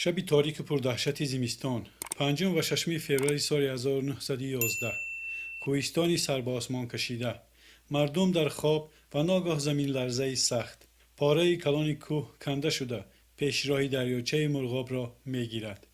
شبی تاریک پردهشت زمستان، پنجم و ششم فوریه سال 1911. کوهستانی سر به آسمان کشیده، مردم در خواب و ناگاه زمین لرزه سخت. پاره کلان کوه کنده شده پیش راه دریاچه مرغاب را میگیرد.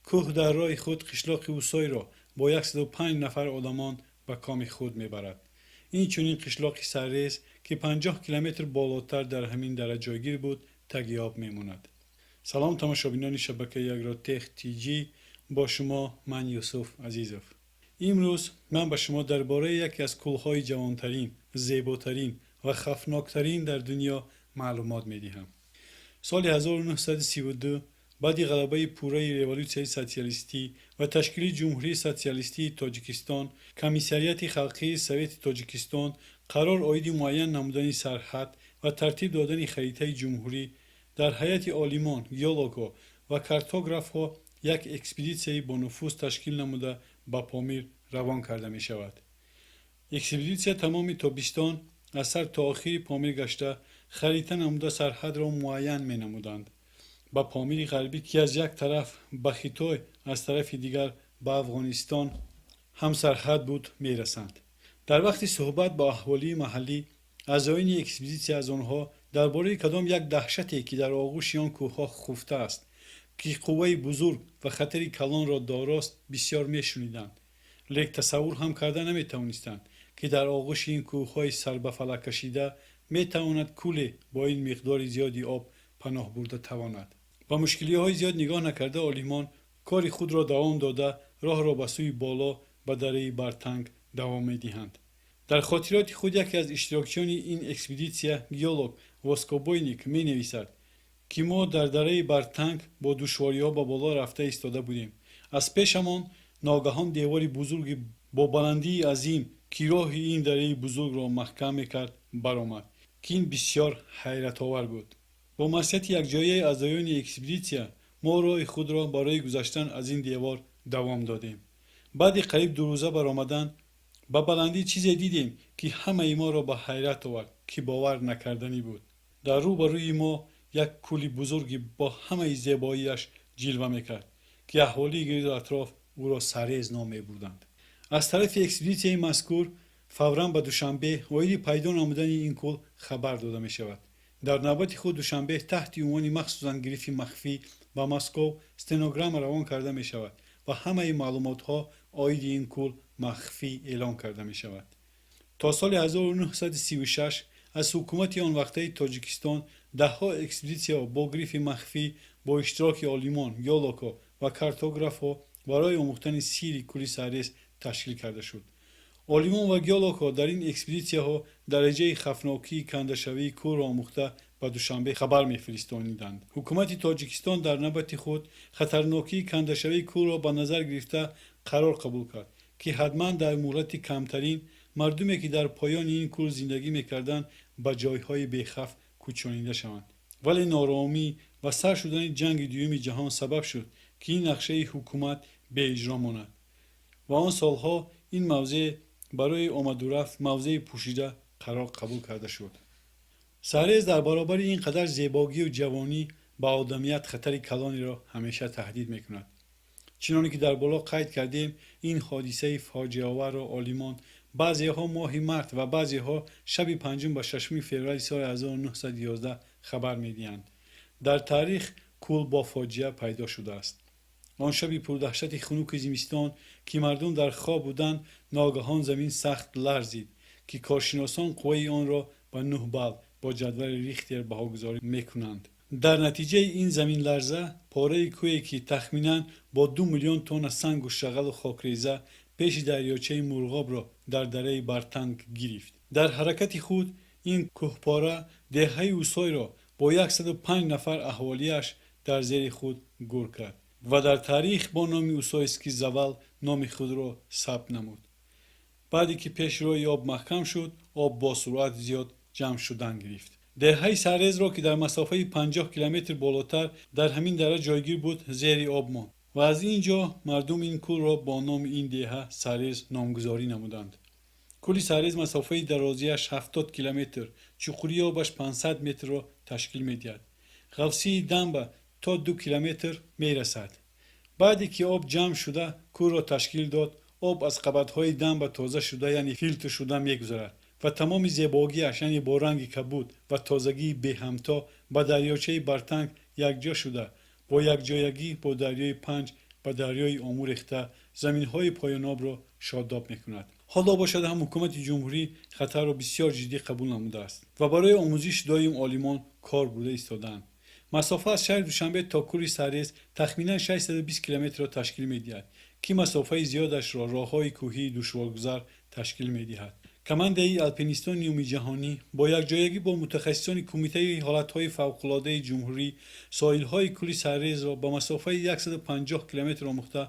کوه در راه خود قشلاق اوسای را با 105 نفر آدمان به کام خود میبرد. این چنین قشلاقی سرریز که 50 کیلومتر بالاتر در همین درجه جایگیر بود تگیاب میماند. سلام تماشابینان شبکه یک را تخ تیجی، با شما من یوسف عزیزوف. امروز من به شما درباره یکی از کوههای جوانترین، زیباترین و خفناکترین در دنیا معلومات میدهم. سال 1932 بعد غلبه پوره رولوسیون سوسیالیستی و تشکیل جمهوری سوسیالیستی تاجیکستان، کمیسریت خلقی سویت تاجیکستان قرار آید معین نمودن سرحد و ترتیب دادن خریطه جمهوری در هیئت عالمان، گیولوگ‌ها و کارتوگراف‌ها یک اکسپدیسیون با نفوذ تشکیل نموده به پامیر روان کرده می شود. اکسپدیسیون تمام تابستان از سر تا آخر پامیر گشته خریطه نموده سرحد را معین می نمودند. به پامیر غربی که از یک طرف به خیتای از طرف دیگر به افغانستان هم سرحد بود می رسند. در وقت صحبت با اهالی محلی اعضایان اکسپدیسیون از آنها درباره کدام یک دهشتی که در آغوش آن کوهها خفته است که قوه بزرگ و خطری کلان را داراست بسیار میشنیدند، لیک تصور هم کرده نمیتوانستند که در آغوش این کوههای سر به فلک کشیده میتواند کوله با این مقدار زیادی آب پناه برده تواند. با مشکلی های زیاد نگاه نکرده عالمان کار خود را دوام داده راه را به سوی بالا به دره برتنگ دوام میدهند. در خاطرات خود یکی از اشتراکچیان این اکسپدیسیون گیولوگ واسکوبوینیک می نویسد که ما در دره برتنگ با دشواری ها به بالا رفته ایستاده بودیم. از پیشمان ناگهان دیواری بزرگی با بلندی عظیم که راه این دره بزرگ را محکم میکرد برآمد که این بسیار حیرت آور بود. با مسئله یک جایه اعضایان اکسپدیسیون ما راه خود را برای گذشتن از این دیوار دوام دادیم. بعد قریب 2 روزه برآمدن با بلندی چیزی دیدیم که همه ما را به حیرت آورد که باور نکردنی بود. در روبروی ما یک کولی بزرگی با همه زیباییش جلوه میکرد که اهالی گرد اطراف او را سرریز نام میبردند. از طرف اکسپدیسیون مذکور فوراً به دوشنبه آید پیدا نمودن این کل خبر داده می شود. در نوبت خود دوشنبه تحت عنوان مخصوصاً گریف مخفی به مسکو استنوگرام روان کرده می شود و همه معلومات ها آید این کل مخفی اعلام کرده می شود. تا سال 1936 از حکومت آن وقته تاجیکستان دهها اکسپدیسیون با گریف مخفی با اشتراک آلمان، گیولوگ‌ها و کارتوگراف‌ها برای آموختن سیر کلی سرریز تشکیل کرده شد. آلمان و گیولوگ‌ها در این اکسپدیسیون‌ها درجه خفناکی کنده‌شوی کوه را آموخته به دوشنبه خبر می‌فرستانیدند. حکومت تاجیکستان در نوبت خود خطرناکی کنده‌شوی کوه را به نظر گرفته قرار قبول کرد که حتما در مهلت کمترین مردمی که در پایان این کوه زندگی می‌کردند به جایهای بیخف کوچانیده شوند. ولی نارامی و سر شدن جنگ دوم جهان سبب شد که این نقشه حکومت به اجرا ماند و آن سالها این موضع برای آمد و رفت موضع پوشیده قرار قبول کرده شد. سرریز در برابر این قدر زیبایی و جوانی به آدمیت خطر کلانی را همیشه تهدید میکند. چنانکه که در بالا قید کردیم این حادثه فاجعه آور را آلمان بعضی ها ماه مارت و بعضی ها شب 5 و 6 فوریه سال 1911 خبر میدهند. در تاریخ کل با فاجعه پیدا شده است. آن شب پردهشت خنک زمستان که مردم در خواب بودند ناگهان زمین سخت لرزید که کارشناسان قوه آن را به 9 بال با جدول ریختر بهاگذاری میکنند. در نتیجه این زمین لرزه پاره کوهی که تخمیناً با 2 میلیون تن سنگ و شغل و خاکریزه پیش دریاچه مرغاب را در دره برتنگ گرفت. در حرکت خود این کوهپاره دهه اوسای را با 105 نفر اهالیش در زیر خود گور کرد و در تاریخ با نام اوسایسکی زوال نام خود را ثبت نمود. بعدی که پیش روی آب محکم شد، آب با سرعت زیاد جمع شدن گرفت. دهه سرریز را که در مسافه 50 کیلومتر بالاتر در همین دره جایگیر بود زیر آب ماند و از اینجا مردم این کوه را با نام این دهه سرریز نامگذاری نمودند. کلی سرریز مسافه درازیش 70 کیلومتر، چقوری آبش 500 متر را تشکیل می‌دهد. غوصی دنبه تا 2 کیلومتر می رسد. بعدی که آب جمع شده کور را تشکیل داد، آب از قبضهای دم و تازه شده یعنی فیلتر شده می گذرد و تمام زیبایی‌اش یعنی با رنگ کبود و تازگی به همتا با دریاچه برتنگ یکجا شده، با یکجایگی با دریای پنج و دریای آمو ریخته زمین‌های پایان آب را شاداب می‌کند. حالا باشد هم حکومت جمهوری خطر را بسیار جدی قبول نموده است و برای آموزش دایم عالمان کار بوده ایستادند. مسافه از شهر دوشنبه تا کوری سرریز تخمینا 620 کیلومتر را تشکیل می‌دهد که مسافه زیادش را راه‌های کوهی دشوارگذر تشکیل می‌دهد. کمانده الپینیستان نیومی جهانی با یکجایگی با متخصصان کمیته حالت‌های فوق‌العاده جمهوری ساحل‌های کوری سرریز را با مسافه 150 کیلومتر آموخته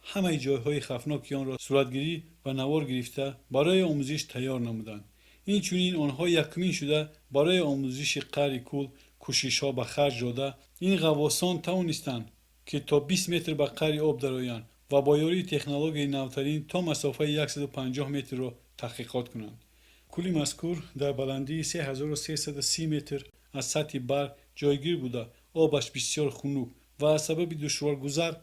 همه جایهای خطرناک آن را صورتگیری و نوار گرفته برای آموزش تیار نمودند. این چنین آنها یکمین شده برای آموزش قعر کول کوشش‌ها به خرج داده این غواصان توانستند که تا 20 متر به قعر آب درآیند و با یاری تکنولوژی نوترین تا مسافه 150 متر را تحقیقات کنند. کولی مذکور در بلندی 3330 متر از سطح بر جایگیر بوده، آبش بسیار خنک و از سبب دشوارگذر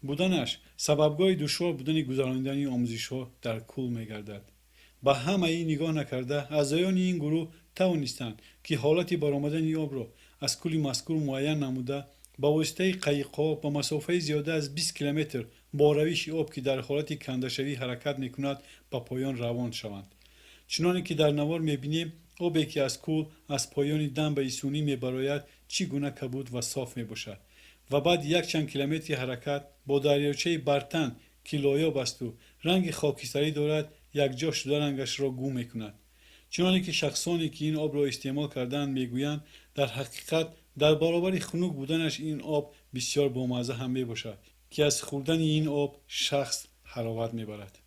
بودنش سببگاه دشوار بودن گذراندن آموزش‌ها در کول می‌گردد. با همه این نگاه نکرده اعضایان این گروه توانستند که حالت برآمدن آب را از کولی مذکور معین نموده با واسطه قایق‌ها با مسافه زیاده از 20 کیلومتر با روش آب که در حالت کنده‌شوی حرکت می‌کند به پایان روان شوند. چنانه که در نوار می‌بینیم آبی که از کول از پایان دم به ایسونی می‌براید چگونه کبود و صاف می‌باشد و بعد یک چند کیلومتر حرکت با دریاچه برتن که لایاب است و رنگ خاکستری دارد یکجا شده رنگش را گم می‌کند. چنانه که شخصانی که این آب را استعمال کردند میگویند در حقیقت در برابر خنک بودنش این آب بسیار بامزه هم میباشد که از خوردن این آب شخص حلاوت میبرد.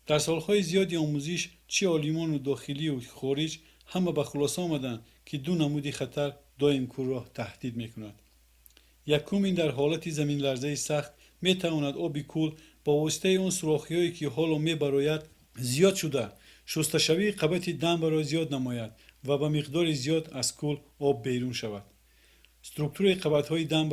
در سالهای زیادی آموزش چه عالمان و داخلی و خارج همه به خلاصه آمدند که دو نمود خطر دائم کور را تهدید میکند. یکم این در حالت زمین لرزه سخت میتواند آب کول با واسطه آن سوراخی‌هایی که حالا میبراید زیاد شده شستشوی قبط دم را زیاد نماید و به مقدار زیاد از کول آب بیرون شود. استرکتور قبط‌های دم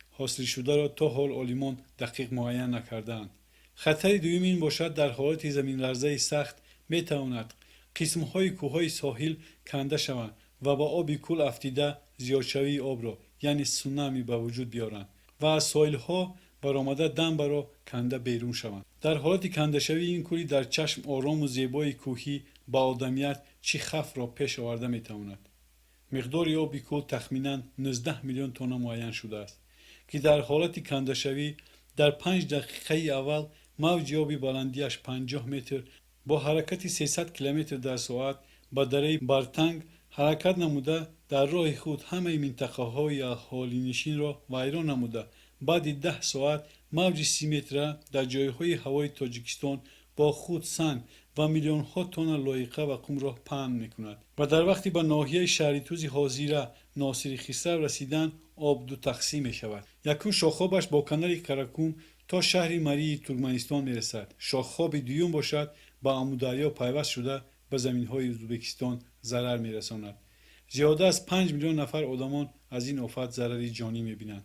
حاصل شده را تا حال عالمان دقیق معین نکردند. خطر دوم این باشد در حالت زمین لرزه سخت میتواند قسم‌های کوههای ساحل کنده شوند و با آب کول افتیده زیادشوی آب را یعنی سونامی به وجود بیارند و از ساحل‌ها برآمده دم را کنده بیرون شوند. در حالت کنده شوی این کوری در چشم آرام و زیبای کوهی با آدمیت چه خف را پیش آورده میتواند. مقدار آب کول تخمینا 19 میلیون تن معین شده است که در حالت کنده شوی در 5 دقیقه اول موج آبی بلندیش 50 متر با حرکت 300 کیلومتر در ساعت با دره برتنگ حرکت نموده در راه خود همه منطقه های اهالی نشین را ویران نموده بعد 10 ساعت موج 30 متر در جایهای هوای تاجیکستان با خود سنگ و میلیون ها تن لایقه و قم را پهن میکند و در وقتی به ناحیه شهریتوز حاضیره ناصری خسرو رسیدن آب دو تقسیم می شود. یکم شاخابش با کنار کراکوم تا شهر مری ترکمنستان میرسد. شاخاب دوم باشد با امودریا پیوست شده به زمین های ازبکستان ضرر میرساند. زیاده از 5 میلیون نفر آدمان از این آفت ضرری جانی میبینند.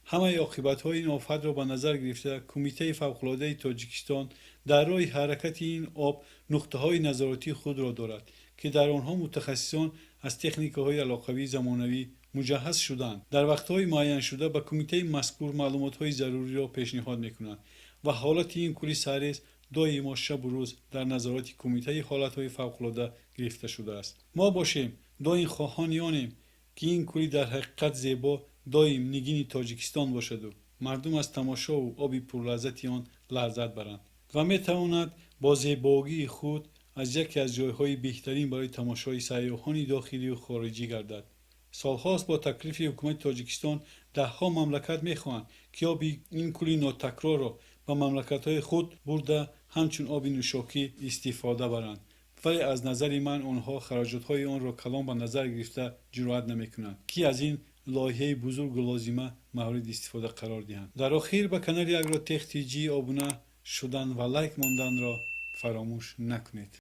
همه عاقبت های این آفت را به نظر گرفته کمیته فوق‌العاده تاجیکستان در راه حرکت این آب نقطه های نظارتی خود را دارد که در آنها متخصصان از تکنیک های علاقوی زمانوی مجهز شدند. در وقت‌های معین شده به کمیته مذکور معلومات‌های ضروری را پیشنهاد می‌کنند و حالت این کوری سرریز دائما شب و روز در نظارت کمیته حالت‌های فوق‌العاده گرفته شده است. ما باشیم دائم خواهانیم که این کوری در حقیقت زیبا دائم نگین تاجیکستان باشد و مردم از تماشا و آبی پرلذت آن لذت برند و می‌تواند با زیبایی خود از یکی از جای‌های بهترین برای تماشای سیاحان داخلی و خارجی گردد. سالهاست با تکلیف حکومت تاجیکستان ده‌ها مملکت می‌خواهند که آب این کوری ناتکرار را به مملکت‌های خود برده همچون آب نوشاکی استفاده برند، ولی از نظر من آنها خراجات‌های آن را کلان به نظر گرفته جرأت نمی‌کنند که از این لایحه بزرگ و لازمه مورد استفاده قرار دهند. در آخر به کانال اگرو تک تی جی ابونه شدن و لایک ماندن را فراموش نکنید.